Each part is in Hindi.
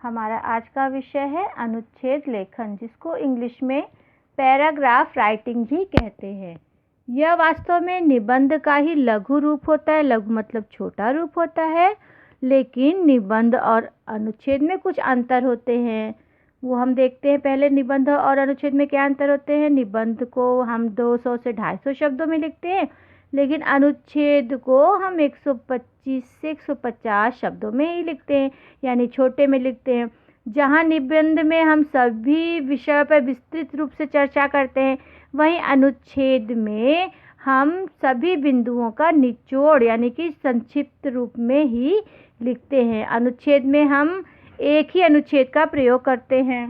हमारा आज का विषय है अनुच्छेद लेखन, जिसको इंग्लिश में पैराग्राफ राइटिंग भी कहते हैं। यह वास्तव में निबंध का ही लघु रूप होता है। लघु मतलब छोटा रूप होता है, लेकिन निबंध और अनुच्छेद में कुछ अंतर होते हैं। वो हम देखते हैं। पहले निबंध और अनुच्छेद में क्या अंतर होते हैं। निबंध को हम 200 से 250 शब्दों में लिखते हैं, लेकिन अनुच्छेद को हम 125 से 150 शब्दों में ही लिखते हैं, यानी छोटे में लिखते हैं। जहाँ निबंध में हम सभी विषयों पर विस्तृत रूप से चर्चा करते हैं, वहीं अनुच्छेद में हम सभी बिंदुओं का निचोड़ यानी कि संक्षिप्त रूप में ही लिखते हैं। अनुच्छेद में हम एक ही अनुच्छेद का प्रयोग करते हैं।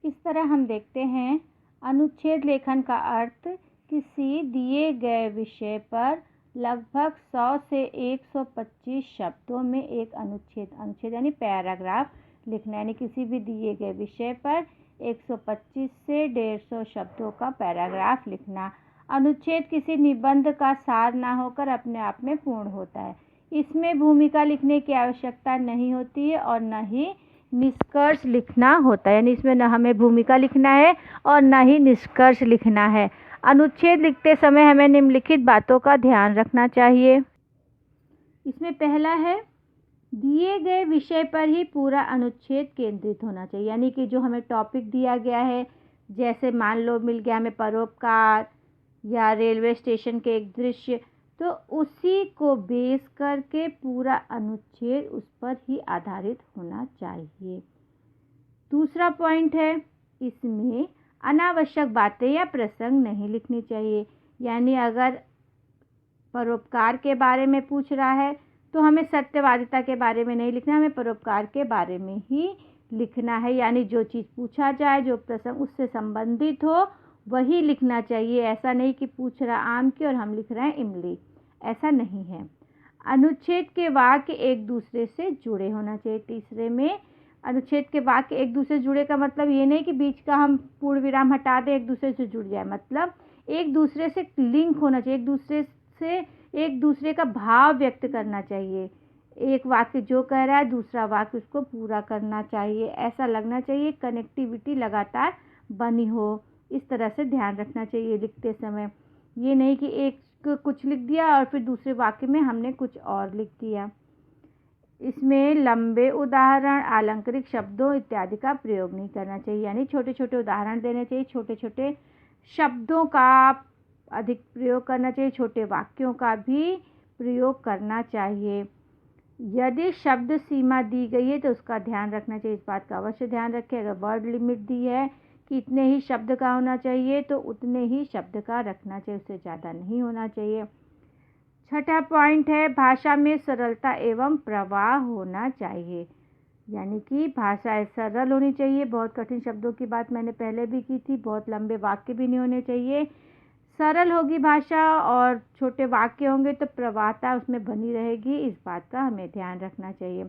इस तरह हम देखते हैं, अनुच्छेद लेखन का अर्थ किसी दिए गए विषय पर लगभग 100 से 125 शब्दों में एक अनुच्छेद यानी पैराग्राफ लिखना, यानी किसी भी दिए गए विषय पर 125 से 150 शब्दों का पैराग्राफ लिखना। अनुच्छेद किसी निबंध का सार ना होकर अपने आप में पूर्ण होता है। इसमें भूमिका लिखने की आवश्यकता नहीं होती है और न ही निष्कर्ष लिखना होता है, यानी इसमें न हमें भूमिका लिखना है और न ही निष्कर्ष लिखना है। अनुच्छेद लिखते समय हमें निम्नलिखित बातों का ध्यान रखना चाहिए। इसमें पहला है, दिए गए विषय पर ही पूरा अनुच्छेद केंद्रित होना चाहिए, यानी कि जो हमें टॉपिक दिया गया है, जैसे मान लो मिल गया हमें परोपकार या रेलवे स्टेशन के एक दृश्य, तो उसी को बेस करके पूरा अनुच्छेद उस पर ही आधारित होना चाहिए। दूसरा पॉइंट है, इसमें अनावश्यक बातें या प्रसंग नहीं लिखनी चाहिए, यानी अगर परोपकार के बारे में पूछ रहा है तो हमें सत्यवादिता के बारे में नहीं लिखना, हमें परोपकार के बारे में ही लिखना है, यानी जो चीज़ पूछा जाए, जो प्रसंग उससे संबंधित हो, वही लिखना चाहिए। ऐसा नहीं कि पूछ रहा आम की और हम लिख रहे हैं इमली, ऐसा नहीं है। अनुच्छेद के वाक्य एक दूसरे से जुड़े होना चाहिए। तीसरे में, अनुच्छेद के वाक्य एक दूसरे से जुड़े का मतलब ये नहीं कि बीच का हम पूर्ण विराम हटा दें, एक दूसरे से जुड़ जाए। मतलब एक दूसरे से लिंक होना चाहिए, एक दूसरे से एक दूसरे का भाव व्यक्त करना चाहिए। एक वाक्य जो कह रहा है, दूसरा वाक्य उसको पूरा करना चाहिए। ऐसा लगना चाहिए कनेक्टिविटी लगातार बनी हो। इस तरह से ध्यान रखना चाहिए लिखते समय। ये नहीं कि एक कुछ लिख दिया और फिर दूसरे वाक्य में हमने कुछ और लिख दिया। इसमें लंबे उदाहरण, अलंकारिक शब्दों इत्यादि का प्रयोग नहीं करना चाहिए, यानी छोटे छोटे उदाहरण देने चाहिए, छोटे छोटे शब्दों का अधिक प्रयोग करना चाहिए, छोटे वाक्यों का भी प्रयोग करना चाहिए। यदि शब्द सीमा दी गई है तो उसका ध्यान रखना चाहिए। इस बात का अवश्य ध्यान रखें। अगर वर्ड लिमिट दी है कि इतने ही शब्द का होना चाहिए तो उतने ही शब्द का रखना चाहिए, उससे ज़्यादा नहीं होना चाहिए। छठा पॉइंट है, भाषा में सरलता एवं प्रवाह होना चाहिए, यानी कि भाषा सरल होनी चाहिए। बहुत कठिन शब्दों की बात मैंने पहले भी की थी। बहुत लंबे वाक्य भी नहीं होने चाहिए। सरल होगी भाषा और छोटे वाक्य होंगे तो प्रवाहता उसमें बनी रहेगी। इस बात का हमें ध्यान रखना चाहिए।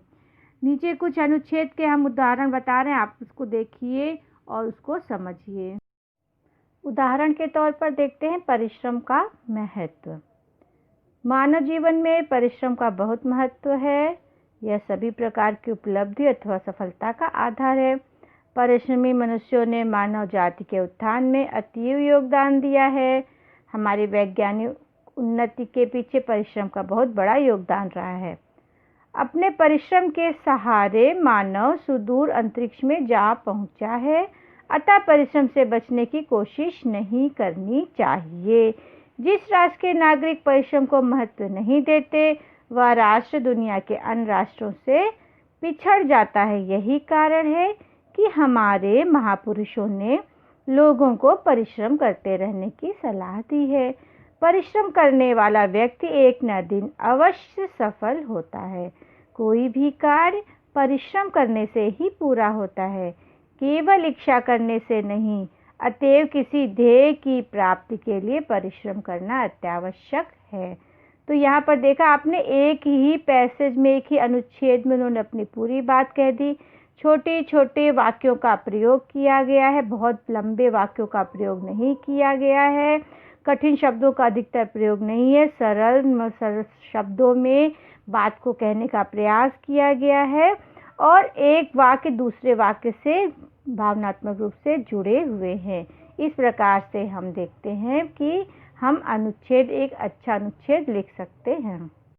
नीचे कुछ अनुच्छेद के हम उदाहरण बता रहे हैं, आप उसको देखिए और उसको समझिए। उदाहरण के तौर पर देखते हैं परिश्रम का महत्व। मानव जीवन में परिश्रम का बहुत महत्व है। यह सभी प्रकार की उपलब्धि अथवा सफलता का आधार है। परिश्रमी मनुष्यों ने मानव जाति के उत्थान में अतीव योगदान दिया है। हमारी वैज्ञानिक उन्नति के पीछे परिश्रम का बहुत बड़ा योगदान रहा है। अपने परिश्रम के सहारे मानव सुदूर अंतरिक्ष में जा पहुंचा है, अतः परिश्रम से बचने की कोशिश नहीं करनी चाहिए। जिस राष्ट्र के नागरिक परिश्रम को महत्व नहीं देते, वह राष्ट्र दुनिया के अन्य राष्ट्रों से पिछड़ जाता है। यही कारण है कि हमारे महापुरुषों ने लोगों को परिश्रम करते रहने की सलाह दी है। परिश्रम करने वाला व्यक्ति एक न दिन अवश्य सफल होता है। कोई भी कार्य परिश्रम करने से ही पूरा होता है, केवल इच्छा करने से नहीं। अतएव किसी ध्येय की प्राप्ति के लिए परिश्रम करना अत्यावश्यक है। तो यहाँ पर देखा आपने, एक ही पैसेज में, एक ही अनुच्छेद में उन्होंने अपनी पूरी बात कह दी। छोटे छोटे वाक्यों का प्रयोग किया गया है, बहुत लंबे वाक्यों का प्रयोग नहीं किया गया है। कठिन शब्दों का अधिकतर प्रयोग नहीं है। सरल शब्दों में बात को कहने का प्रयास किया गया है और एक वाक्य दूसरे वाक्य से भावनात्मक रूप से जुड़े हुए हैं। इस प्रकार से हम देखते हैं कि हम अनुच्छेद, एक अच्छा अनुच्छेद लिख सकते हैं।